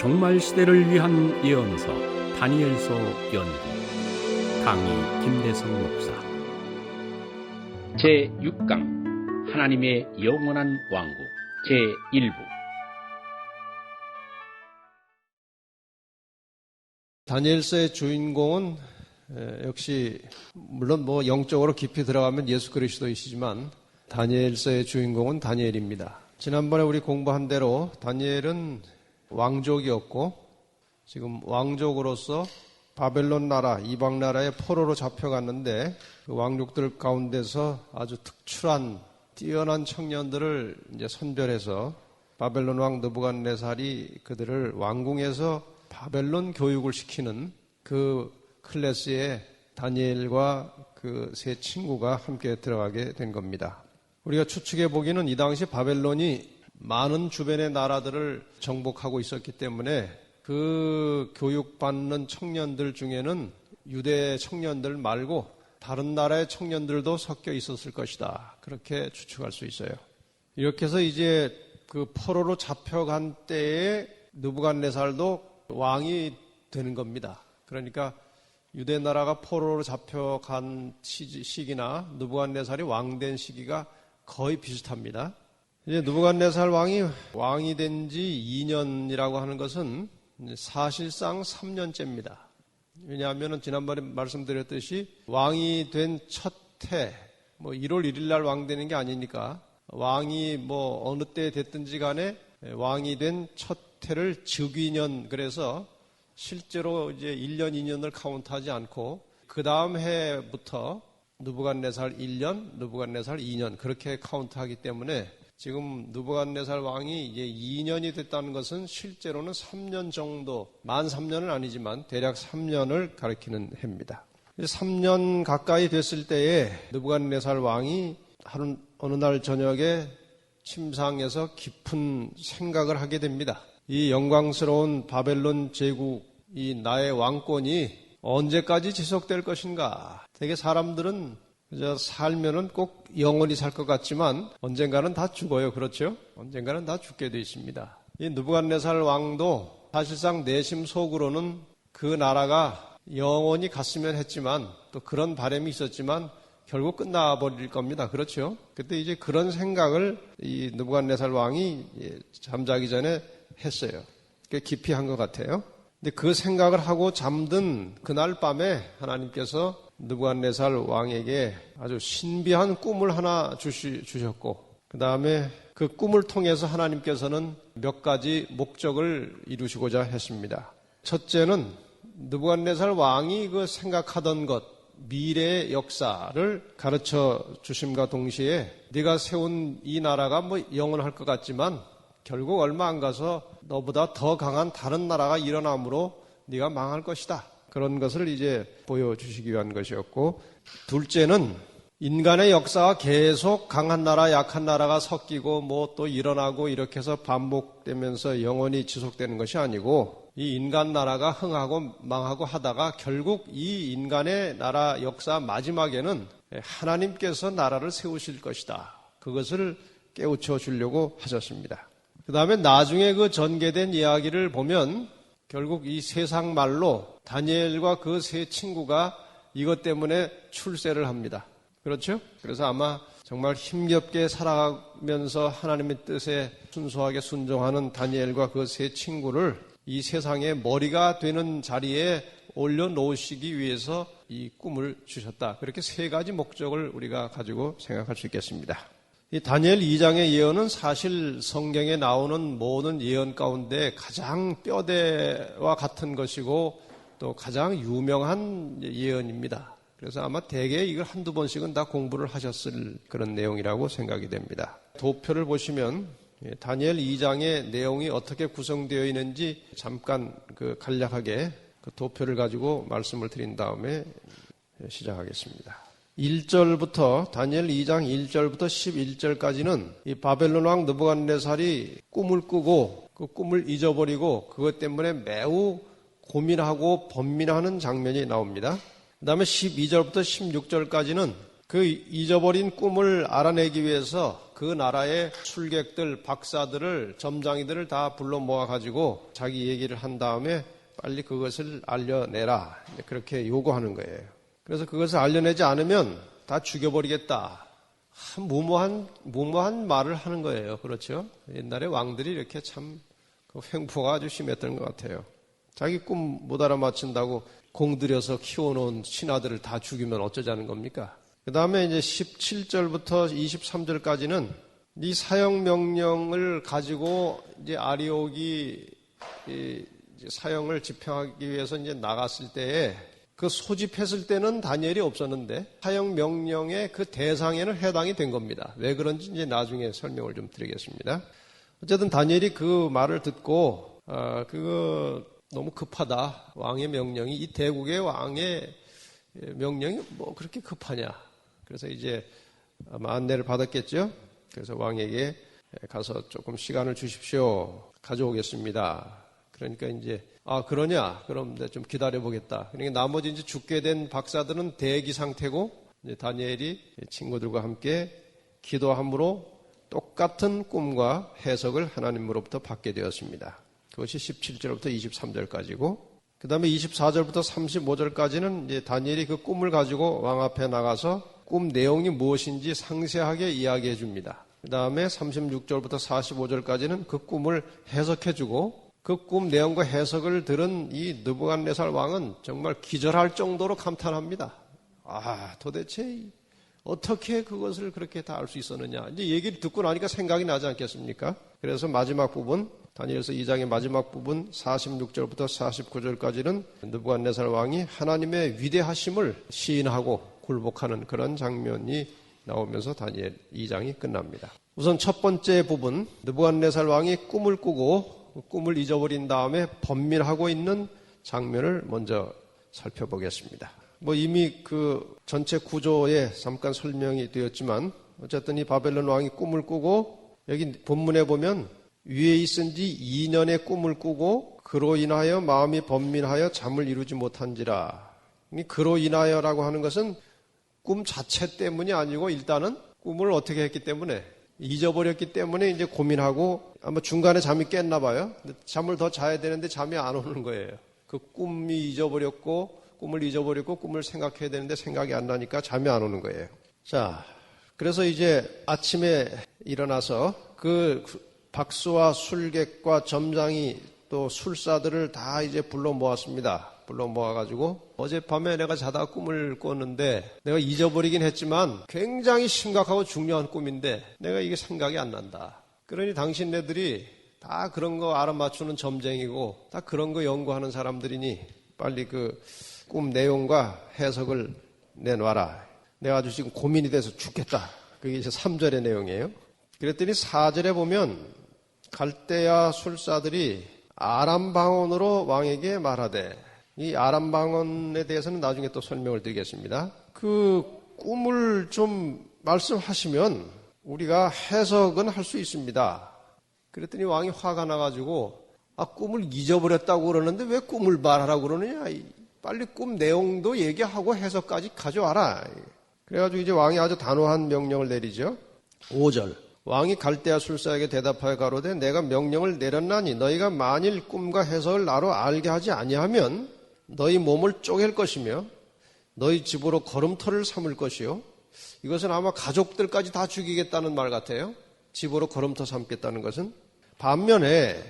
종말 시대를 위한 예언서 다니엘서 연구 강의 김대성 목사. 제6강 하나님의 영원한 왕국 제1부. 다니엘서의 주인공은 역시 물론 영적으로 깊이 들어가면 예수 그리스도이시지만 다니엘서의 주인공은 다니엘입니다. 지난번에 우리 공부한 대로 다니엘은 왕족이었고 지금 왕족으로서 바벨론 나라, 이방 나라의 포로로 잡혀갔는데 그 왕족들 가운데서 아주 특출한 뛰어난 청년들을 이제 선별해서 바벨론 왕 느부갓네살이 그들을 왕궁에서 바벨론 교육을 시키는 그 클래스에 다니엘과 그 세 친구가 함께 들어가게 된 겁니다. 우리가 추측해 보기는 이 당시 바벨론이 많은 주변의 나라들을 정복하고 있었기 때문에 그 교육받는 청년들 중에는 유대 청년들 말고 다른 나라의 청년들도 섞여 있었을 것이다. 그렇게 추측할 수 있어요. 이렇게 해서 이제 그 포로로 잡혀간 때에 느부갓네살도 왕이 되는 겁니다. 그러니까 유대 나라가 포로로 잡혀간 시기나 느부갓네살이 왕된 시기가 거의 비슷합니다. 이제 느부갓네살 왕이 된 지 2년이라고 하는 것은 사실상 3년째입니다. 왜냐하면 지난번에 말씀드렸듯이 왕이 된 첫 해, 1월 1일 날 왕 되는 게 아니니까 왕이 어느 때 됐든지 간에 왕이 된 첫 해를 즉위년, 그래서 실제로 이제 1년, 2년을 카운트하지 않고 그 다음 해부터 느부갓네살 1년, 느부갓네살 2년 그렇게 카운트하기 때문에 지금 느부갓네살 왕이 이제 2년이 됐다는 것은 실제로는 3년 정도, 만 3년은 아니지만 대략 3년을 가리키는 해입니다. 3년 가까이 됐을 때에 느부갓네살 왕이 어느 날 저녁에 침상에서 깊은 생각을 하게 됩니다. 이 영광스러운 바벨론 제국, 이 나의 왕권이 언제까지 지속될 것인가? 되게 사람들은 살면은 꼭 영원히 살 것 같지만 언젠가는 다 죽어요. 그렇죠? 언젠가는 다 죽게 돼 있습니다. 이 느부갓네살 왕도 사실상 내심 속으로는 그 나라가 영원히 갔으면 했지만 또 그런 바람이 있었지만 결국 끝나버릴 겁니다. 그렇죠? 그때 이제 그런 생각을 이 느부갓네살 왕이 잠자기 전에 했어요. 꽤 깊이 한 것 같아요. 근데 그 생각을 하고 잠든 그날 밤에 하나님께서 느부갓네살 왕에게 아주 신비한 꿈을 하나 주셨고 그 다음에 그 꿈을 통해서 하나님께서는 몇 가지 목적을 이루시고자 했습니다. 첫째는 느부갓네살 왕이 그 생각하던 것, 미래의 역사를 가르쳐 주심과 동시에 네가 세운 이 나라가 영원할 것 같지만 결국 얼마 안 가서 너보다 더 강한 다른 나라가 일어나므로 네가 망할 것이다. 그런 것을 이제 보여주시기 위한 것이었고, 둘째는 인간의 역사가 계속 강한 나라, 약한 나라가 섞이고 또 일어나고 이렇게 해서 반복되면서 영원히 지속되는 것이 아니고 이 인간 나라가 흥하고 망하고 하다가 결국 이 인간의 나라 역사 마지막에는 하나님께서 나라를 세우실 것이다. 그것을 깨우쳐 주려고 하셨습니다. 그 다음에 나중에 그 전개된 이야기를 보면 결국 이 세상 말로 다니엘과 그 세 친구가 이것 때문에 출세를 합니다. 그렇죠? 그래서 아마 정말 힘겹게 살아가면서 하나님의 뜻에 순수하게 순종하는 다니엘과 그 세 친구를 이 세상의 머리가 되는 자리에 올려놓으시기 위해서 이 꿈을 주셨다. 그렇게 세 가지 목적을 우리가 가지고 생각할 수 있겠습니다. 이 다니엘 2장의 예언은 사실 성경에 나오는 모든 예언 가운데 가장 뼈대와 같은 것이고 또 가장 유명한 예언입니다. 그래서 아마 대개 이걸 한두 번씩은 다 공부를 하셨을 그런 내용이라고 생각이 됩니다. 도표를 보시면 다니엘 2장의 내용이 어떻게 구성되어 있는지 잠깐 간략하게 그 도표를 가지고 말씀을 드린 다음에 시작하겠습니다. 1절부터 다니엘 2장 1절부터 11절까지는 이 바벨론 왕 느부갓네살이 꿈을 꾸고 그 꿈을 잊어버리고 그것 때문에 매우 고민하고 번민하는 장면이 나옵니다. 그 다음에 12절부터 16절까지는 그 잊어버린 꿈을 알아내기 위해서 그 나라의 술객들, 박사들을, 점장이들을 다 불러 모아가지고 자기 얘기를 한 다음에 빨리 그것을 알려내라. 그렇게 요구하는 거예요. 그래서 그것을 알려내지 않으면 다 죽여버리겠다. 무모한 말을 하는 거예요. 그렇죠? 옛날에 왕들이 이렇게 참 횡포가 아주 심했던 것 같아요. 자기 꿈 못 알아맞힌다고 공들여서 키워놓은 신하들을 다 죽이면 어쩌자는 겁니까? 그 다음에 이제 17절부터 23절까지는 이 사형명령을 가지고 이제 아리옥이 사형을 집행하기 위해서 이제 나갔을 때에 그 소집했을 때는 다니엘이 없었는데 사형명령의 그 대상에는 해당이 된 겁니다. 왜 그런지 이제 나중에 설명을 좀 드리겠습니다. 어쨌든 다니엘이 그 말을 듣고 그거 너무 급하다. 왕의 명령이 이 대국의 왕의 명령이 뭐 그렇게 급하냐. 그래서 이제 아마 안내를 받았겠죠. 그래서 왕에게 가서 조금 시간을 주십시오. 가져오겠습니다. 그러니까 이제 그러냐? 그럼 내가 좀 기다려보겠다. 그러니까 나머지 이제 죽게 된 박사들은 대기 상태고 이제 다니엘이 친구들과 함께 기도함으로 똑같은 꿈과 해석을 하나님으로부터 받게 되었습니다. 그것이 17절부터 23절까지고 그 다음에 24절부터 35절까지는 이제 다니엘이 그 꿈을 가지고 왕 앞에 나가서 꿈 내용이 무엇인지 상세하게 이야기해 줍니다. 그 다음에 36절부터 45절까지는 그 꿈을 해석해 주고 그 꿈 내용과 해석을 들은 이 느부갓네살 왕은 정말 기절할 정도로 감탄합니다. 도대체 어떻게 그것을 그렇게 다 알 수 있었느냐. 이제 얘기를 듣고 나니까 생각이 나지 않겠습니까? 그래서 마지막 부분, 다니엘서 2장의 마지막 부분 46절부터 49절까지는 느부갓네살 왕이 하나님의 위대하심을 시인하고 굴복하는 그런 장면이 나오면서 다니엘 2장이 끝납니다. 우선 첫 번째 부분, 느부갓네살 왕이 꿈을 꾸고 꿈을 잊어버린 다음에 번민하고 있는 장면을 먼저 살펴보겠습니다. 이미 그 전체 구조에 잠깐 설명이 되었지만 어쨌든 이 바벨론 왕이 꿈을 꾸고 여기 본문에 보면 위에 있은 지 2년의 꿈을 꾸고 그로 인하여 마음이 번민하여 잠을 이루지 못한지라. 그로 인하여라고 하는 것은 꿈 자체 때문이 아니고 일단은 꿈을 어떻게 했기 때문에 잊어버렸기 때문에 이제 고민하고 아마 중간에 잠이 깼나 봐요. 잠을 더 자야 되는데 잠이 안 오는 거예요. 그 꿈을 잊어버렸고 꿈을 생각해야 되는데 생각이 안 나니까 잠이 안 오는 거예요. 자, 그래서 이제 아침에 일어나서 그 박수와 술객과 점장이 또 술사들을 다 이제 불러 모았습니다. 불러 모아가지고 어젯밤에 내가 자다가 꿈을 꿨는데 내가 잊어버리긴 했지만 굉장히 심각하고 중요한 꿈인데 내가 이게 생각이 안 난다. 그러니 당신네들이 다 그런 거 알아맞추는 점쟁이고 다 그런 거 연구하는 사람들이니 빨리 그 꿈 내용과 해석을 내놔라. 내가 아주 지금 고민이 돼서 죽겠다. 그게 이제 3절의 내용이에요. 그랬더니 4절에 보면 갈대아 술사들이 아람 방언으로 왕에게 말하되, 이 아람 방언에 대해서는 나중에 또 설명을 드리겠습니다. 그 꿈을 좀 말씀하시면 우리가 해석은 할 수 있습니다. 그랬더니 왕이 화가 나가지고 꿈을 잊어버렸다고 그러는데 왜 꿈을 말하라고 그러느냐. 빨리 꿈 내용도 얘기하고 해석까지 가져와라. 그래가지고 이제 왕이 아주 단호한 명령을 내리죠. 5절. 왕이 갈대아 술사에게 대답하여 가로되 내가 명령을 내렸나니 너희가 만일 꿈과 해석을 나로 알게 하지 아니하면 너희 몸을 쪼갤 것이며 너희 집으로 걸음터를 삼을 것이요. 이것은 아마 가족들까지 다 죽이겠다는 말 같아요. 집으로 걸음터 삼겠다는 것은. 반면에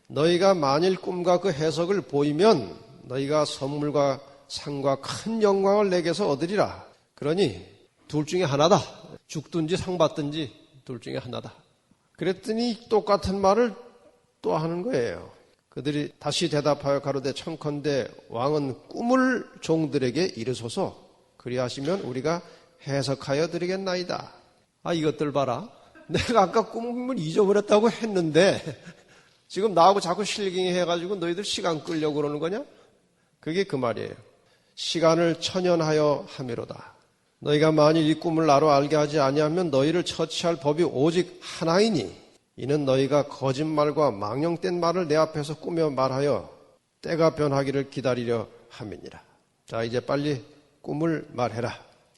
너희가 만일 꿈과 그 해석을 보이면 너희가 선물과 상과 큰 영광을 내게서 얻으리라. 그러니 둘 중에 하나다. 죽든지 상 받든지 둘 중에 하나다. 그랬더니 똑같은 말을 또 하는 거예요. 그들이 다시 대답하여 가로되 청컨대 왕은 꿈을 종들에게 이르소서. 그리하시면 우리가 해석하여 드리겠나이다. 이것들 봐라. 내가 아까 꿈을 잊어버렸다고 했는데 지금 나하고 자꾸 실갱이 해가지고 너희들 시간 끌려고 그러는 거냐? 그게 그 말이에요. 시간을 천연하여 함이로다. 너희가 만일 이 꿈을 나로 알게 하지 아니하면 너희를 처치할 법이 오직 하나이니 이는 너희가 거짓말과 망령된 말을 내 앞에서 꾸며 말하여 때가 변하기를 기다리려 함이니라. 자, 이제 빨리 꿈을 말해라.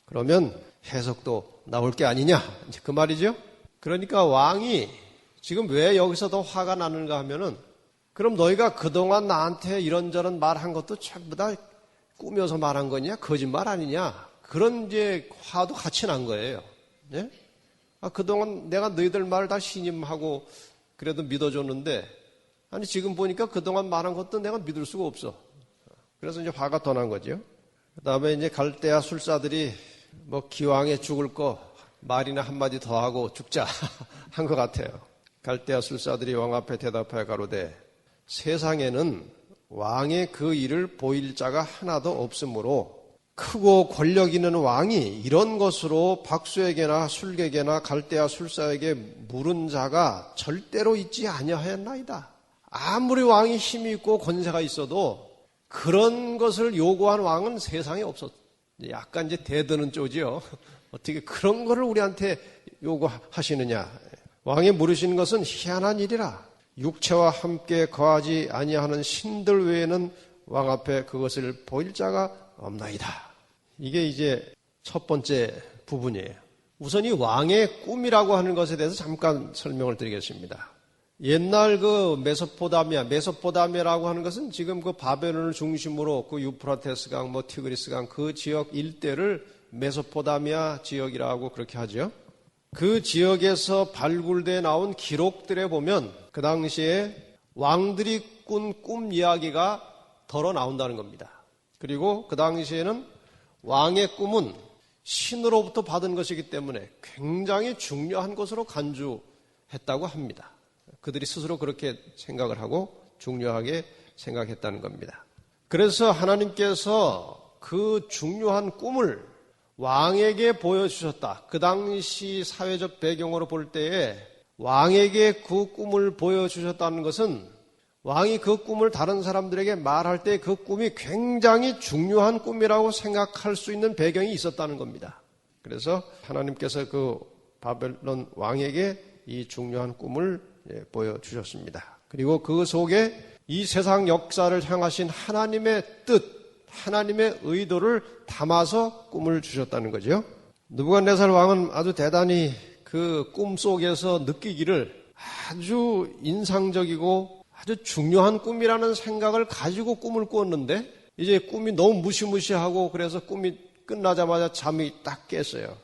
그러면 해석도 나올 게 아니냐. 이제 그 말이죠. 그러니까 왕이 지금 왜 여기서 더 화가 나는가 하면은 그럼 너희가 그동안 나한테 이런저런 말한 것도 전부 다 꾸며서 말한 거냐? 거짓말 아니냐? 그런 이제 화도 같이 난 거예요. 예? 그동안 내가 너희들 말을 다 신임하고 그래도 믿어줬는데 아니 지금 보니까 그동안 말한 것도 내가 믿을 수가 없어. 그래서 이제 화가 더 난 거죠. 그 다음에 이제 갈대아 술사들이 뭐 기왕에 죽을 거 말이나 한마디 더 하고 죽자 한 것 같아요. 갈대아 술사들이 왕 앞에 대답하여 가로되 세상에는 왕의 그 일을 보일 자가 하나도 없으므로 크고 권력 있는 왕이 이런 것으로 박수에게나 술객에나 갈대아 술사에게 물은 자가 절대로 있지 아니하였나이다. 아무리 왕이 힘이 있고 권세가 있어도 그런 것을 요구한 왕은 세상에 없었다. 약간 이제 대드는 쪼지요. 어떻게 그런 거를 우리한테 요구하시느냐. 왕이 물으신 것은 희한한 일이라. 육체와 함께 거하지 아니하는 신들 외에는 왕 앞에 그것을 보일 자가 없나이다. 이게 이제 첫 번째 부분이에요. 우선 이 왕의 꿈이라고 하는 것에 대해서 잠깐 설명을 드리겠습니다. 옛날 그 메소포다미아라고 하는 것은 지금 그 바벨론을 중심으로 그 유프라테스 강, 뭐 티그리스 강 그 지역 일대를 메소포다미아 지역이라고 그렇게 하죠. 그 지역에서 발굴돼 나온 기록들에 보면 그 당시에 왕들이 꾼 꿈 이야기가 덜어 나온다는 겁니다. 그리고 그 당시에는 왕의 꿈은 신으로부터 받은 것이기 때문에 굉장히 중요한 것으로 간주했다고 합니다. 그들이 스스로 그렇게 생각을 하고 중요하게 생각했다는 겁니다. 그래서 하나님께서 그 중요한 꿈을 왕에게 보여주셨다. 그 당시 사회적 배경으로 볼 때에 왕에게 그 꿈을 보여주셨다는 것은 왕이 그 꿈을 다른 사람들에게 말할 때 그 꿈이 굉장히 중요한 꿈이라고 생각할 수 있는 배경이 있었다는 겁니다. 그래서 하나님께서 그 바벨론 왕에게 이 중요한 꿈을 보여주셨습니다. 그리고 그 속에 이 세상 역사를 향하신 하나님의 뜻, 하나님의 의도를 담아서 꿈을 주셨다는 거죠. 느부갓네살 왕은 아주 대단히 그 꿈 속에서 느끼기를 아주 인상적이고 아주 중요한 꿈이라는 생각을 가지고 꿈을 꾸었는데 이제 꿈이 너무 무시무시하고 그래서 꿈이 끝나자마자 잠이 딱 깼어요.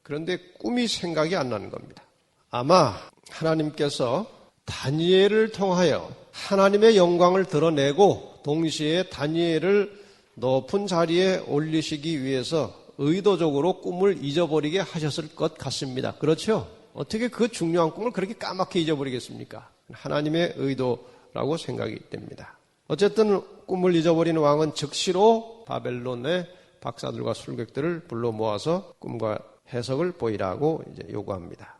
그런데 꿈이 생각이 안 나는 겁니다. 아마 하나님께서 다니엘을 통하여 하나님의 영광을 드러내고 동시에 다니엘을 높은 자리에 올리시기 위해서 의도적으로 꿈을 잊어버리게 하셨을 것 같습니다. 그렇죠? 어떻게 그 중요한 꿈을 그렇게 까맣게 잊어버리겠습니까? 하나님의 의도라고 생각이 됩니다. 어쨌든 꿈을 잊어버린 왕은 즉시로 바벨론의 박사들과 술객들을 불러 모아서 꿈과 해석을 보이라고 이제 요구합니다.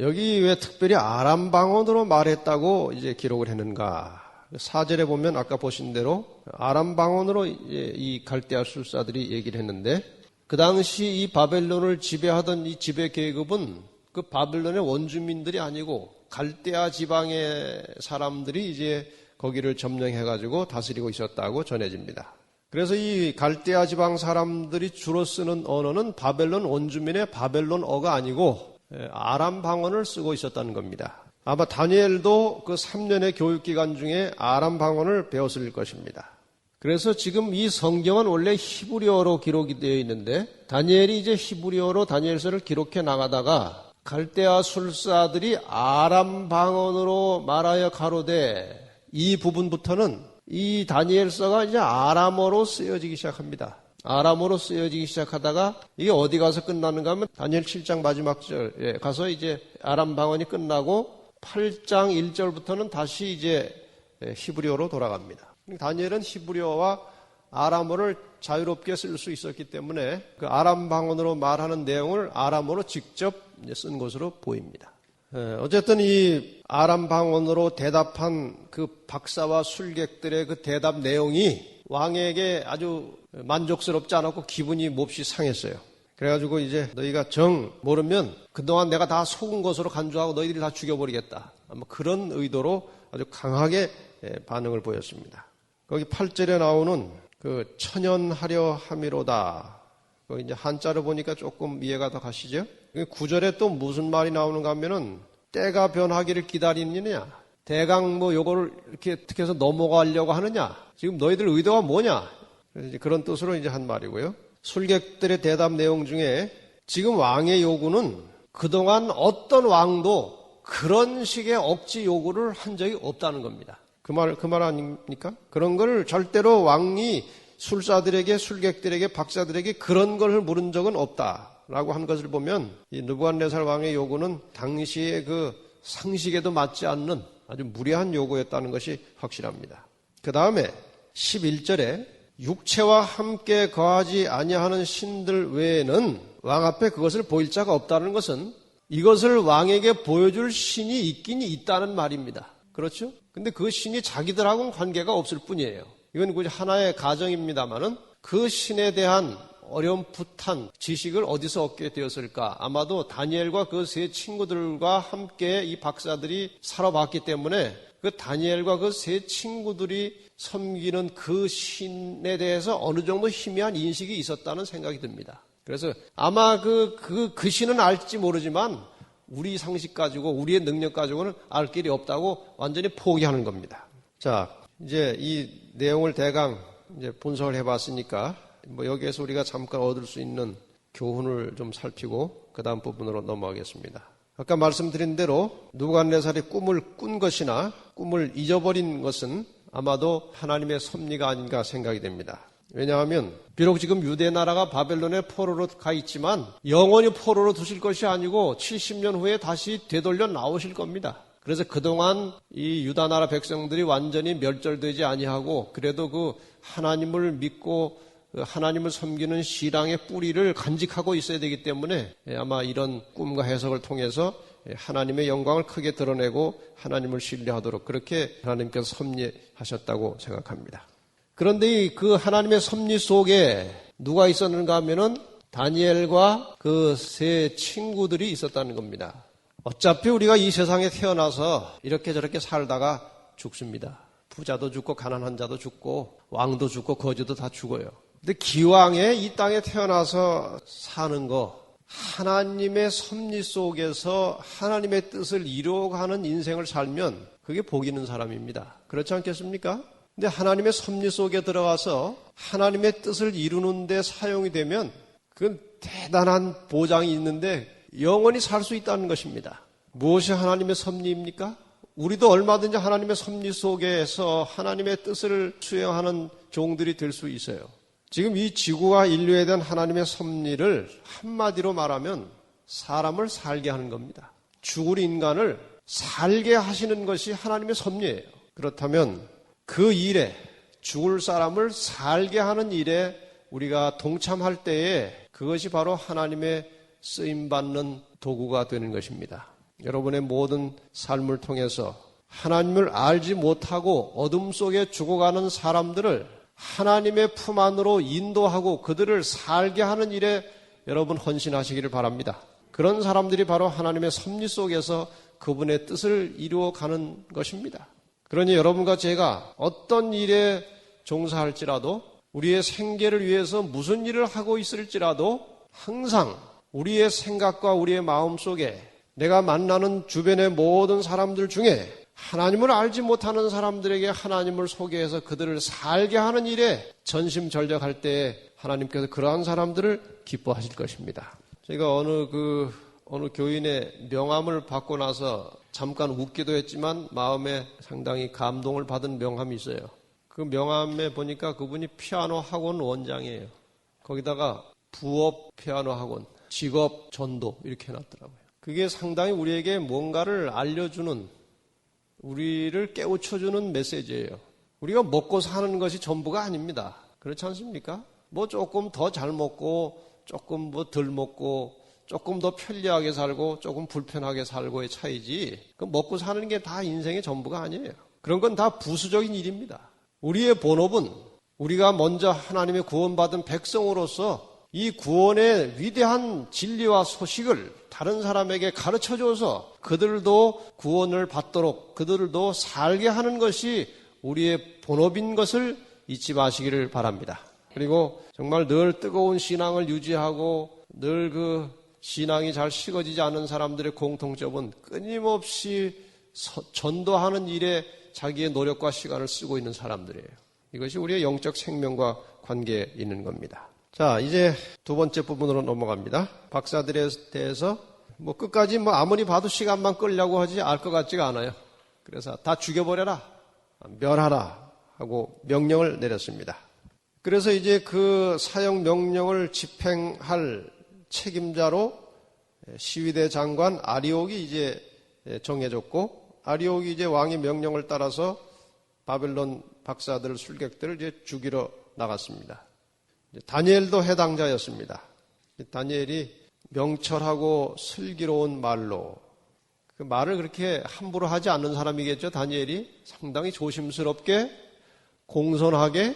여기 왜 특별히 아람 방언으로 말했다고 이제 기록을 했는가? 4절에 보면 아까 보신 대로 아람 방언으로 이 갈대아 술사들이 얘기를 했는데 그 당시 이 바벨론을 지배하던 이 지배 계급은 그 바벨론의 원주민들이 아니고 갈대아 지방의 사람들이 이제 거기를 점령해가지고 다스리고 있었다고 전해집니다. 그래서 이 갈대아 지방 사람들이 주로 쓰는 언어는 바벨론 원주민의 바벨론어가 아니고 아람 방언을 쓰고 있었다는 겁니다. 아마 다니엘도 그 3년의 교육기간 중에 아람 방언을 배웠을 것입니다. 그래서 지금 이 성경은 원래 히브리어로 기록이 되어 있는데 다니엘이 이제 히브리어로 다니엘서를 기록해 나가다가 갈대아 술사들이 아람 방언으로 말하여 가로되 이 부분부터는 이 다니엘서가 이제 아람어로 쓰여지기 시작합니다. 아람어로 쓰여지기 시작하다가 이게 어디 가서 끝나는가 하면 다니엘 7장 마지막 절에 가서 이제 아람 방언이 끝나고 8장 1절부터는 다시 이제 히브리어로 돌아갑니다. 다니엘은 히브리어와 아람어를 자유롭게 쓸 수 있었기 때문에 그 아람 방언으로 말하는 내용을 아람어로 직접 쓴 것으로 보입니다. 어쨌든 이 아람 방언으로 대답한 그 박사와 술객들의 그 대답 내용이 왕에게 아주 만족스럽지 않았고 기분이 몹시 상했어요. 그래가지고 이제 너희가 정 모르면 그동안 내가 다 속은 것으로 간주하고 너희들이 다 죽여버리겠다. 아마 그런 의도로 아주 강하게 반응을 보였습니다. 거기 8절에 나오는 그 천연하려 함이로다. 이제 한자로 보니까 조금 이해가 더 가시죠? 9절에 또 무슨 말이 나오는가 하면은 때가 변하기를 기다리느냐? 대강 뭐 요거를 이렇게 어떻게 해서 넘어가려고 하느냐? 지금 너희들 의도가 뭐냐? 그래서 이제 그런 뜻으로 이제 한 말이고요. 술객들의 대답 내용 중에 지금 왕의 요구는 그동안 어떤 왕도 그런 식의 억지 요구를 한 적이 없다는 겁니다. 그 말 아닙니까? 그런 걸 절대로 왕이 술사들에게, 술객들에게, 박사들에게 그런 걸 물은 적은 없다라고 한 것을 보면 이 느부갓네살 왕의 요구는 당시의 그 상식에도 맞지 않는 아주 무례한 요구였다는 것이 확실합니다. 그 다음에 11절에 육체와 함께 거하지 아니하는 신들 외에는 왕 앞에 그것을 보일 자가 없다는 것은 이것을 왕에게 보여줄 신이 있긴 있다는 말입니다. 그렇죠? 근데 그 신이 자기들하고는 관계가 없을 뿐이에요. 이건 굳이 하나의 가정입니다만은 그 신에 대한 어렴풋한 지식을 어디서 얻게 되었을까? 아마도 다니엘과 그 세 친구들과 함께 이 박사들이 살아봤기 때문에 그 다니엘과 그 세 친구들이 섬기는 그 신에 대해서 어느 정도 희미한 인식이 있었다는 생각이 듭니다. 그래서 아마 그 신은 알지 모르지만 우리 상식 가지고 우리의 능력 가지고는 알 길이 없다고 완전히 포기하는 겁니다. 자, 이제 이 내용을 대강 이제 분석을 해봤으니까 뭐 여기에서 우리가 잠깐 얻을 수 있는 교훈을 좀 살피고 그 다음 부분으로 넘어가겠습니다. 아까 말씀드린 대로 느부갓네살이 꿈을 꾼 것이나 꿈을 잊어버린 것은 아마도 하나님의 섭리가 아닌가 생각이 됩니다. 왜냐하면 비록 지금 유대 나라가 바벨론의 포로로 가 있지만 영원히 포로로 두실 것이 아니고 70년 후에 다시 되돌려 나오실 겁니다. 그래서 그동안 이 유다 나라 백성들이 완전히 멸절되지 아니하고 그래도 그 하나님을 믿고 하나님을 섬기는 신앙의 뿌리를 간직하고 있어야 되기 때문에 아마 이런 꿈과 해석을 통해서 하나님의 영광을 크게 드러내고 하나님을 신뢰하도록 그렇게 하나님께서 섭리하셨다고 생각합니다. 그런데 그 하나님의 섭리 속에 누가 있었는가 하면은 다니엘과 그 세 친구들이 있었다는 겁니다. 어차피 우리가 이 세상에 태어나서 이렇게 저렇게 살다가 죽습니다. 부자도 죽고 가난한 자도 죽고 왕도 죽고 거지도 다 죽어요. 근데 기왕에 이 땅에 태어나서 사는 거 하나님의 섭리 속에서 하나님의 뜻을 이루어가는 인생을 살면 그게 복 있는 사람입니다. 그렇지 않겠습니까? 근데 하나님의 섭리 속에 들어가서 하나님의 뜻을 이루는 데 사용이 되면 그건 대단한 보장이 있는데 영원히 살 수 있다는 것입니다. 무엇이 하나님의 섭리입니까? 우리도 얼마든지 하나님의 섭리 속에서 하나님의 뜻을 수행하는 종들이 될 수 있어요. 지금 이 지구와 인류에 대한 하나님의 섭리를 한마디로 말하면 사람을 살게 하는 겁니다. 죽을 인간을 살게 하시는 것이 하나님의 섭리예요. 그렇다면 그 일에 죽을 사람을 살게 하는 일에 우리가 동참할 때에 그것이 바로 하나님의 쓰임받는 도구가 되는 것입니다. 여러분의 모든 삶을 통해서 하나님을 알지 못하고 어둠 속에 죽어가는 사람들을 하나님의 품 안으로 인도하고 그들을 살게 하는 일에 여러분 헌신하시기를 바랍니다. 그런 사람들이 바로 하나님의 섭리 속에서 그분의 뜻을 이루어가는 것입니다. 그러니 여러분과 제가 어떤 일에 종사할지라도 우리의 생계를 위해서 무슨 일을 하고 있을지라도 항상 우리의 생각과 우리의 마음 속에 내가 만나는 주변의 모든 사람들 중에 하나님을 알지 못하는 사람들에게 하나님을 소개해서 그들을 살게 하는 일에 전심전력할 때에 하나님께서 그러한 사람들을 기뻐하실 것입니다. 제가 어느 교인의 명함을 받고 나서 잠깐 웃기도 했지만 마음에 상당히 감동을 받은 명함이 있어요. 그 명함에 보니까 그분이 피아노 학원 원장이에요. 거기다가 부업 피아노 학원, 직업 전도 이렇게 해놨더라고요. 그게 상당히 우리에게 뭔가를 알려주는 우리를 깨우쳐주는 메시지예요. 우리가 먹고 사는 것이 전부가 아닙니다. 그렇지 않습니까? 뭐 조금 더 잘 먹고 조금 뭐 덜 먹고 조금 더 편리하게 살고 조금 불편하게 살고의 차이지 그 먹고 사는 게 다 인생의 전부가 아니에요. 그런 건 다 부수적인 일입니다. 우리의 본업은 우리가 먼저 하나님의 구원받은 백성으로서 이 구원의 위대한 진리와 소식을 다른 사람에게 가르쳐줘서 그들도 구원을 받도록 그들도 살게 하는 것이 우리의 본업인 것을 잊지 마시기를 바랍니다. 그리고 정말 늘 뜨거운 신앙을 유지하고 늘 그 신앙이 잘 식어지지 않은 사람들의 공통점은 끊임없이 전도하는 일에 자기의 노력과 시간을 쓰고 있는 사람들이에요. 이것이 우리의 영적 생명과 관계에 있는 겁니다. 자, 이제 두 번째 부분으로 넘어갑니다. 박사들에 대해서 끝까지 아무리 봐도 시간만 끌려고 하지 알 것 같지가 않아요. 그래서 다 죽여버려라, 멸하라 하고 명령을 내렸습니다. 그래서 이제 그 사형 명령을 집행할 책임자로 시위대 장관 아리옥이 이제 정해졌고, 아리옥이 이제 왕의 명령을 따라서 바벨론 박사들, 술객들을 이제 죽이러 나갔습니다. 다니엘도 해당자였습니다. 다니엘이 명철하고 슬기로운 말로, 그 말을 그렇게 함부로 하지 않는 사람이겠죠. 다니엘이 상당히 조심스럽게, 공손하게,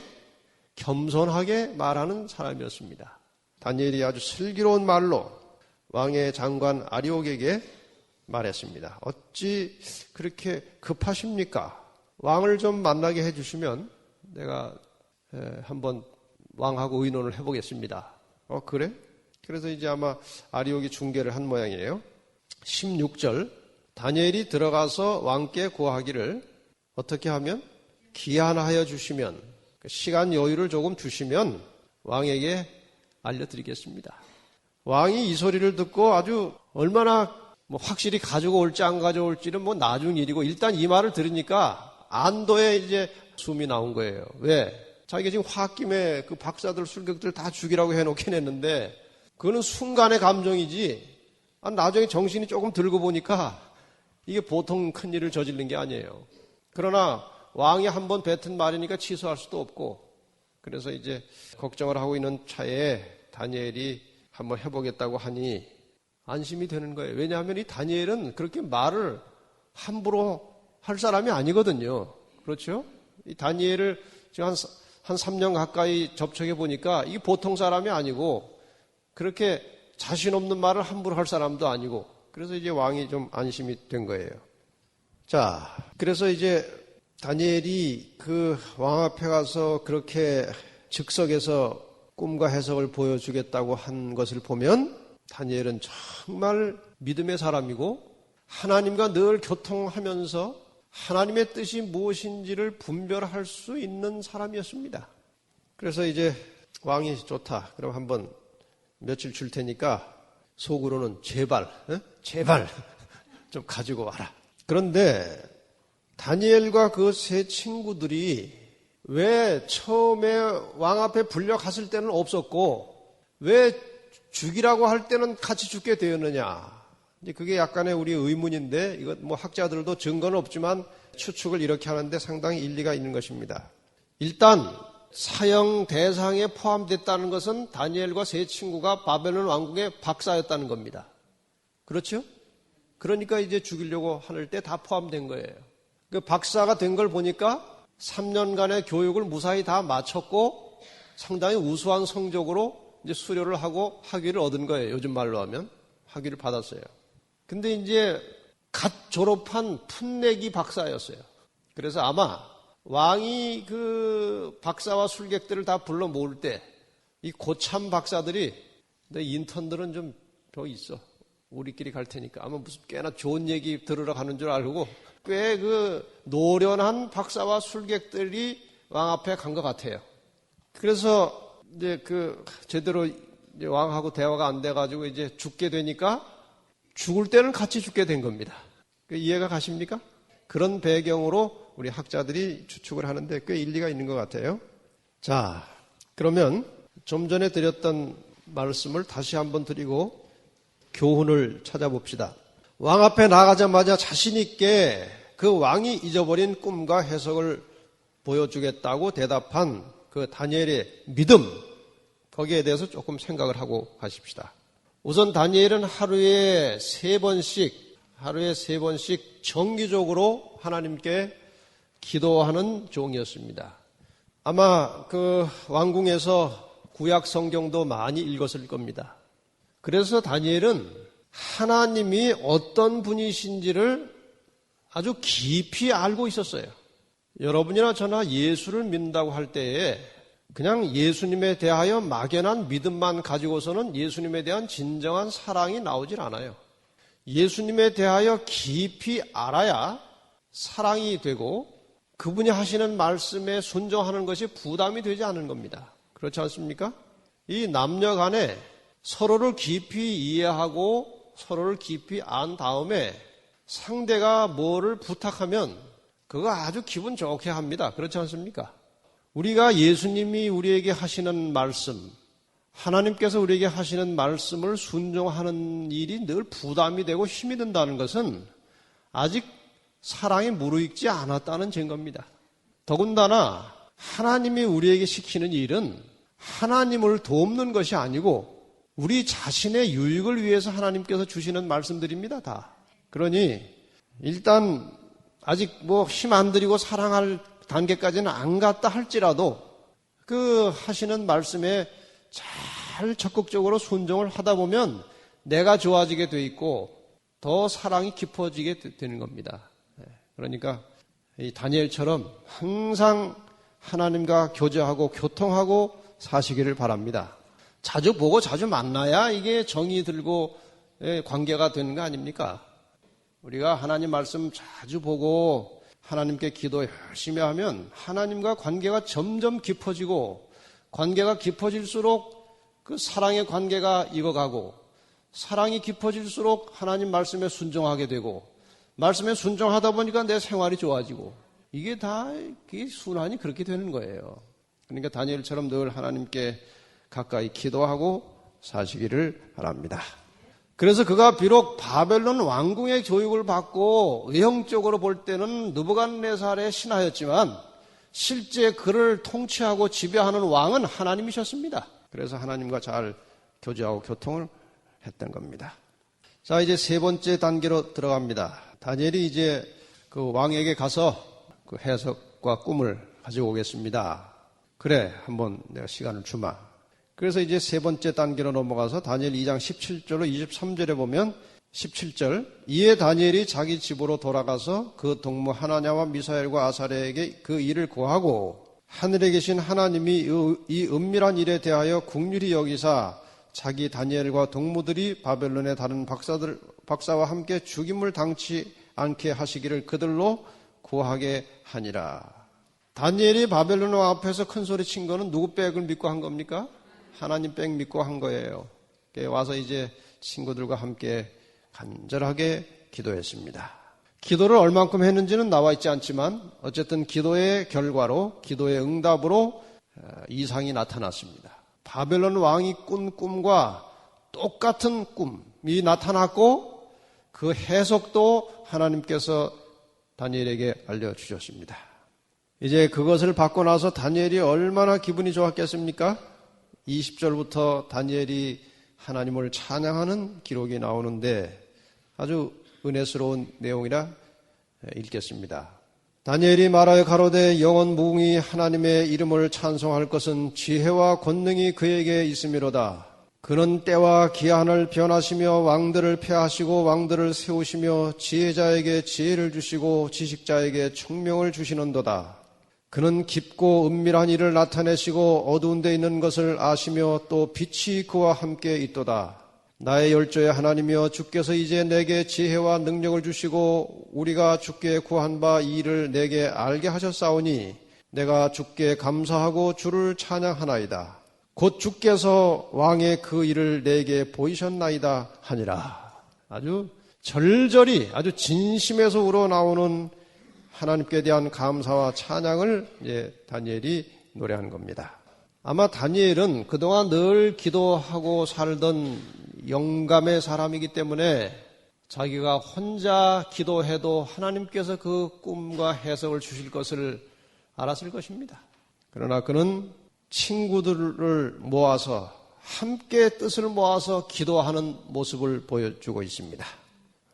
겸손하게 말하는 사람이었습니다. 다니엘이 아주 슬기로운 말로 왕의 장관 아리옥에게 말했습니다. 어찌 그렇게 급하십니까? 왕을 좀 만나게 해주시면 내가 한번 왕하고 의논을 해보겠습니다. 그래? 그래서 이제 아마 아리옥이 중계를 한 모양이에요. 16절, 다니엘이 들어가서 왕께 구하기를 어떻게 하면? 기한하여 주시면, 시간 여유를 조금 주시면 왕에게 알려드리겠습니다. 왕이 이 소리를 듣고 아주 얼마나 확실히 가지고 올지 안 가져올지는 나중 일이고, 일단 이 말을 들으니까 안도에 이제 숨이 나온 거예요. 왜? 자기가 지금 홧김에 그 박사들, 술객들 다 죽이라고 해놓긴 했는데, 그거는 순간의 감정이지, 나중에 정신이 조금 들고 보니까 이게 보통 큰 일을 저지른 게 아니에요. 그러나 왕이 한번 뱉은 말이니까 취소할 수도 없고, 그래서 이제 걱정을 하고 있는 차에 다니엘이 한번 해보겠다고 하니 안심이 되는 거예요. 왜냐하면 이 다니엘은 그렇게 말을 함부로 할 사람이 아니거든요. 그렇죠? 이 다니엘을 지금 한 3년 가까이 접촉해 보니까 이게 보통 사람이 아니고, 그렇게 자신 없는 말을 함부로 할 사람도 아니고, 그래서 이제 왕이 좀 안심이 된 거예요. 자, 그래서 이제 다니엘이 그 왕 앞에 가서 그렇게 즉석에서 꿈과 해석을 보여주겠다고 한 것을 보면 다니엘은 정말 믿음의 사람이고 하나님과 늘 교통하면서 하나님의 뜻이 무엇인지를 분별할 수 있는 사람이었습니다. 그래서 이제 왕이 좋다, 그럼 한번 며칠 줄 테니까 속으로는 제발 좀 가지고 와라. 그런데 다니엘과 그 세 친구들이 왜 처음에 왕 앞에 불려갔을 때는 없었고 왜 죽이라고 할 때는 같이 죽게 되었느냐. 이제 그게 약간의 우리 의문인데, 이것 학자들도 증거는 없지만 추측을 이렇게 하는데 상당히 일리가 있는 것입니다. 일단 사형 대상에 포함됐다는 것은 다니엘과 세 친구가 바벨론 왕국의 박사였다는 겁니다. 그렇죠? 그러니까 이제 죽이려고 할 때 다 포함된 거예요. 그 박사가 된 걸 보니까 3년간의 교육을 무사히 다 마쳤고 상당히 우수한 성적으로 이제 수료를 하고 학위를 얻은 거예요. 요즘 말로 하면 학위를 받았어요. 근데 이제 갓 졸업한 풋내기 박사였어요. 그래서 아마 왕이 그 박사와 술객들을 다 불러 모을 때 이 고참 박사들이, 내 인턴들은 좀 있어, 우리끼리 갈 테니까 아마 무슨 꽤나 좋은 얘기 들으러 가는 줄 알고 꽤 그 노련한 박사와 술객들이 왕 앞에 간 것 같아요. 그래서 이제 그 제대로 이제 왕하고 대화가 안 돼가지고 이제 죽게 되니까 죽을 때는 같이 죽게 된 겁니다. 이해가 가십니까? 그런 배경으로 우리 학자들이 추측을 하는데 꽤 일리가 있는 것 같아요. 자, 그러면 좀 전에 드렸던 말씀을 다시 한번 드리고 교훈을 찾아봅시다. 왕 앞에 나가자마자 자신 있게 그 왕이 잊어버린 꿈과 해석을 보여주겠다고 대답한 그 다니엘의 믿음, 거기에 대해서 조금 생각을 하고 가십시다. 우선 다니엘은 하루에 세 번씩 정기적으로 하나님께 기도하는 종이었습니다. 아마 그 왕궁에서 구약 성경도 많이 읽었을 겁니다. 그래서 다니엘은 하나님이 어떤 분이신지를 아주 깊이 알고 있었어요. 여러분이나 저나 예수를 믿는다고 할 때에 그냥 예수님에 대하여 막연한 믿음만 가지고서는 예수님에 대한 진정한 사랑이 나오질 않아요. 예수님에 대하여 깊이 알아야 사랑이 되고 그분이 하시는 말씀에 순종하는 것이 부담이 되지 않은 겁니다. 그렇지 않습니까? 이 남녀 간에 서로를 깊이 이해하고 서로를 깊이 안 다음에 상대가 뭐를 부탁하면 그거 아주 기분 좋게 합니다. 그렇지 않습니까? 우리가 예수님이 우리에게 하시는 말씀, 하나님께서 우리에게 하시는 말씀을 순종하는 일이 늘 부담이 되고 힘이 든다는 것은 아직 사랑이 무르익지 않았다는 증거입니다. 더군다나 하나님이 우리에게 시키는 일은 하나님을 돕는 것이 아니고 우리 자신의 유익을 위해서 하나님께서 주시는 말씀들입니다. 다. 그러니 일단 아직 힘 안 들이고 사랑할 단계까지는 안 갔다 할지라도 그 하시는 말씀에 잘 적극적으로 순종을 하다 보면 내가 좋아지게 돼 있고 더 사랑이 깊어지게 되는 겁니다. 그러니까 이 다니엘처럼 항상 하나님과 교제하고 교통하고 사시기를 바랍니다. 자주 보고 자주 만나야 이게 정이 들고 관계가 되는 거 아닙니까? 우리가 하나님 말씀 자주 보고 하나님께 기도 열심히 하면 하나님과 관계가 점점 깊어지고 관계가 깊어질수록 그 사랑의 관계가 익어가고 사랑이 깊어질수록 하나님 말씀에 순종하게 되고 말씀에 순종하다 보니까 내 생활이 좋아지고 이게 다 순환이 그렇게 되는 거예요. 그러니까 다니엘처럼 늘 하나님께 가까이 기도하고 사시기를 바랍니다. 그래서 그가 비록 바벨론 왕궁의 교육을 받고 의형적으로 볼 때는 느부갓네살의 신하였지만 실제 그를 통치하고 지배하는 왕은 하나님이셨습니다. 그래서 하나님과 잘 교제하고 교통을 했던 겁니다. 자, 이제 세 번째 단계로 들어갑니다. 다니엘이 이제 그 왕에게 가서 그 해석과 꿈을 가지고 오겠습니다. 그래, 한번 내가 시간을 주마. 그래서 이제 세 번째 단계로 넘어가서 다니엘 2장 17절로 23절에 보면 17절 이에 다니엘이 자기 집으로 돌아가서 그 동무 하나냐와 미사엘과 아사랴에게 그 일을 고하고 하늘에 계신 하나님이 이 은밀한 일에 대하여 긍휼히 여기사 자기 다니엘과 동무들이 바벨론의 다른 박사와 함께 죽임을 당치 않게 하시기를 그들로 구하게 하니라. 다니엘이 바벨론 왕 앞에서 큰 소리 친 거는 누구 백을 믿고 한 겁니까? 하나님 백 믿고 한 거예요. 와서 이제 친구들과 함께 간절하게 기도했습니다. 기도를 얼만큼 했는지는 나와 있지 않지만 어쨌든 기도의 결과로 기도의 응답으로 이상이 나타났습니다. 바벨론 왕이 꾼 꿈과 똑같은 꿈이 나타났고 그 해석도 하나님께서 다니엘에게 알려주셨습니다. 이제 그것을 받고 나서 다니엘이 얼마나 기분이 좋았겠습니까? 20절부터 다니엘이 하나님을 찬양하는 기록이 나오는데 아주 은혜스러운 내용이라 읽겠습니다. 다니엘이 말하여 가로되 영원 무궁히 하나님의 이름을 찬송할 것은 지혜와 권능이 그에게 있음이로다. 그는 때와 기한을 변하시며 왕들을 폐하시고 왕들을 세우시며 지혜자에게 지혜를 주시고 지식자에게 총명을 주시는도다. 그는 깊고 은밀한 일을 나타내시고 어두운 데 있는 것을 아시며 또 빛이 그와 함께 있도다. 나의 열조의 하나님이여 주께서 이제 내게 지혜와 능력을 주시고 우리가 주께 구한 바 이 일을 내게 알게 하셨사오니 내가 주께 감사하고 주를 찬양하나이다. 곧 주께서 왕의 그 일을 내게 보이셨나이다 하니라. 아주 절절히 아주 진심에서 우러나오는 하나님께 대한 감사와 찬양을 다니엘이 노래한 겁니다. 아마 다니엘은 그동안 늘 기도하고 살던 영감의 사람이기 때문에 자기가 혼자 기도해도 하나님께서 그 꿈과 해석을 주실 것을 알았을 것입니다. 그러나 그는 친구들을 모아서 함께 뜻을 모아서 기도하는 모습을 보여주고 있습니다.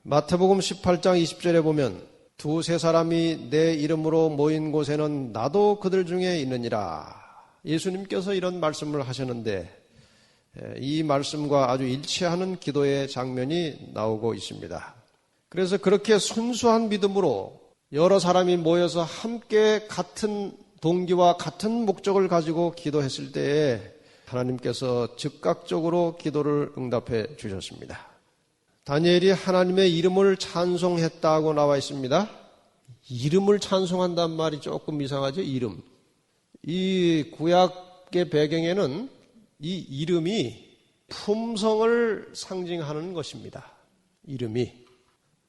마태복음 18장 20절에 보면 두세 사람이 내 이름으로 모인 곳에는 나도 그들 중에 있느니라. 예수님께서 이런 말씀을 하셨는데 이 말씀과 아주 일치하는 기도의 장면이 나오고 있습니다. 그래서 그렇게 순수한 믿음으로 여러 사람이 모여서 함께 같은 동기와 같은 목적을 가지고 기도했을 때에 하나님께서 즉각적으로 기도를 응답해 주셨습니다. 다니엘이 하나님의 이름을 찬송했다고 나와 있습니다. 이름을 찬송한단 말이 조금 이상하죠? 이름. 이 구약의 배경에는 이 이름이 품성을 상징하는 것입니다. 이름이.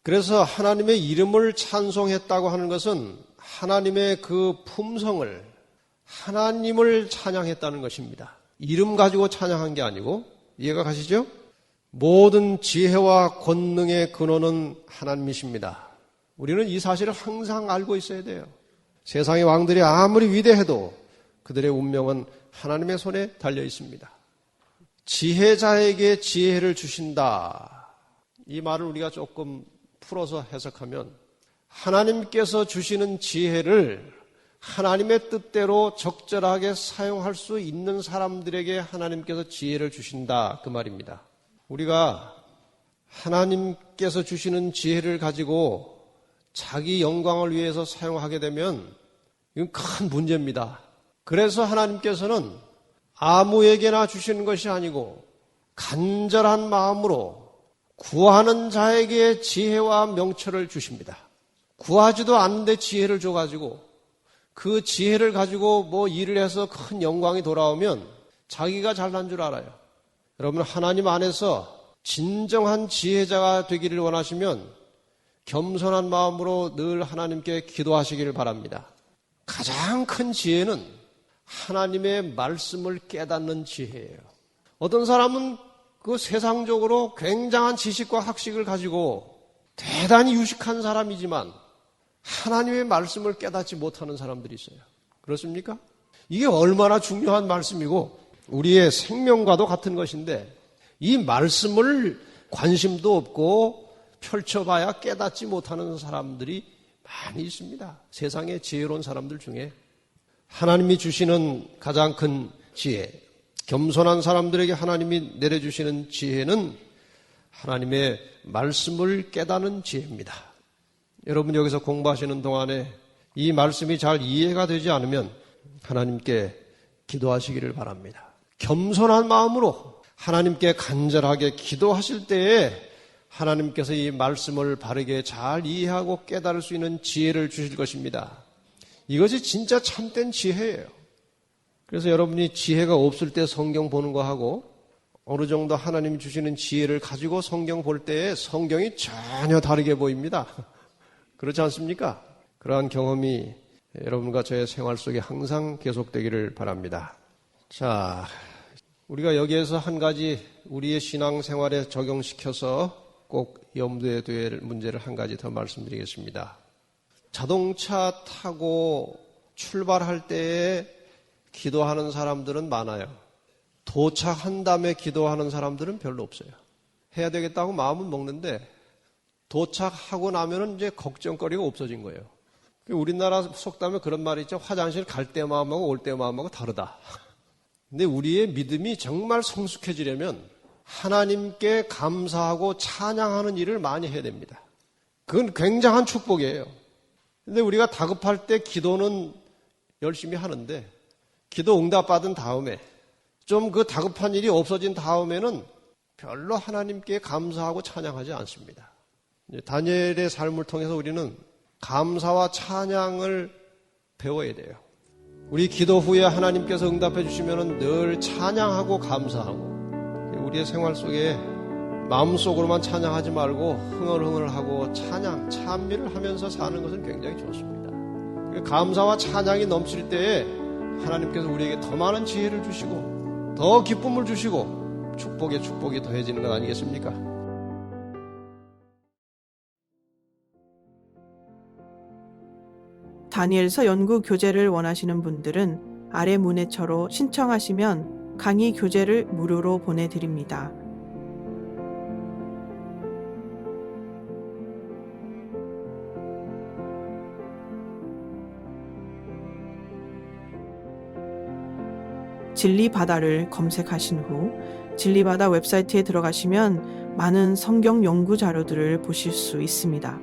그래서 하나님의 이름을 찬송했다고 하는 것은 하나님의 그 품성을, 하나님을 찬양했다는 것입니다. 이름 가지고 찬양한 게 아니고, 이해가 가시죠? 모든 지혜와 권능의 근원은 하나님이십니다. 우리는 이 사실을 항상 알고 있어야 돼요. 세상의 왕들이 아무리 위대해도 그들의 운명은 하나님의 손에 달려 있습니다. 지혜자에게 지혜를 주신다. 이 말을 우리가 조금 풀어서 해석하면 하나님께서 주시는 지혜를 하나님의 뜻대로 적절하게 사용할 수 있는 사람들에게 하나님께서 지혜를 주신다. 그 말입니다. 우리가 하나님께서 주시는 지혜를 가지고 자기 영광을 위해서 사용하게 되면 이건 큰 문제입니다. 그래서 하나님께서는 아무에게나 주시는 것이 아니고 간절한 마음으로 구하는 자에게 지혜와 명철을 주십니다. 구하지도 않는데 지혜를 줘가지고 그 지혜를 가지고 뭐 일을 해서 큰 영광이 돌아오면 자기가 잘난 줄 알아요. 여러분, 하나님 안에서 진정한 지혜자가 되기를 원하시면 겸손한 마음으로 늘 하나님께 기도하시기를 바랍니다. 가장 큰 지혜는 하나님의 말씀을 깨닫는 지혜예요. 어떤 사람은 그 세상적으로 굉장한 지식과 학식을 가지고 대단히 유식한 사람이지만 하나님의 말씀을 깨닫지 못하는 사람들이 있어요. 그렇습니까? 이게 얼마나 중요한 말씀이고 우리의 생명과도 같은 것인데 이 말씀을 관심도 없고 펼쳐봐야 깨닫지 못하는 사람들이 많이 있습니다. 세상의 지혜로운 사람들 중에 하나님이 주시는 가장 큰 지혜, 겸손한 사람들에게 하나님이 내려주시는 지혜는 하나님의 말씀을 깨닫는 지혜입니다. 여러분 여기서 공부하시는 동안에 이 말씀이 잘 이해가 되지 않으면 하나님께 기도하시기를 바랍니다. 겸손한 마음으로 하나님께 간절하게 기도하실 때에 하나님께서 이 말씀을 바르게 잘 이해하고 깨달을 수 있는 지혜를 주실 것입니다. 이것이 진짜 참된 지혜예요. 그래서 여러분이 지혜가 없을 때 성경 보는 거하고 어느 정도 하나님 주시는 지혜를 가지고 성경 볼 때에 성경이 전혀 다르게 보입니다. 그렇지 않습니까? 그러한 경험이 여러분과 저의 생활 속에 항상 계속되기를 바랍니다. 자, 우리가 여기에서 한 가지 우리의 신앙생활에 적용시켜서 꼭 염두에 둬야 할 문제를 한 가지 더 말씀드리겠습니다. 자동차 타고 출발할 때에 기도하는 사람들은 많아요. 도착한 다음에 기도하는 사람들은 별로 없어요. 해야 되겠다고 마음은 먹는데 도착하고 나면은 이제 걱정거리가 없어진 거예요. 우리나라 속담에 그런 말이 있죠. 화장실 갈 때 마음하고 올 때 마음하고 다르다. 근데 우리의 믿음이 정말 성숙해지려면 하나님께 감사하고 찬양하는 일을 많이 해야 됩니다. 그건 굉장한 축복이에요. 근데 우리가 다급할 때 기도는 열심히 하는데 기도 응답받은 다음에 좀 그 다급한 일이 없어진 다음에는 별로 하나님께 감사하고 찬양하지 않습니다. 다니엘의 삶을 통해서 우리는 감사와 찬양을 배워야 돼요. 우리 기도 후에 하나님께서 응답해 주시면 늘 찬양하고 감사하고 우리의 생활 속에 마음속으로만 찬양하지 말고 흥얼흥얼하고 찬양, 찬미를 하면서 사는 것은 굉장히 좋습니다. 감사와 찬양이 넘칠 때에 하나님께서 우리에게 더 많은 지혜를 주시고 더 기쁨을 주시고 축복에 축복이 더해지는 것 아니겠습니까? 다니엘서 연구 교재를 원하시는 분들은 아래 문의처로 신청하시면 강의 교재를 무료로 보내드립니다. 진리바다를 검색하신 후 진리바다 웹사이트에 들어가시면 많은 성경 연구 자료들을 보실 수 있습니다.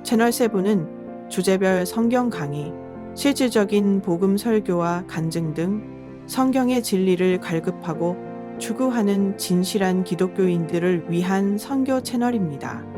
채널 7은 주제별 성경 강의, 실질적인 복음 설교와 간증 등 성경의 진리를 갈급하고 추구하는 진실한 기독교인들을 위한 선교 채널입니다.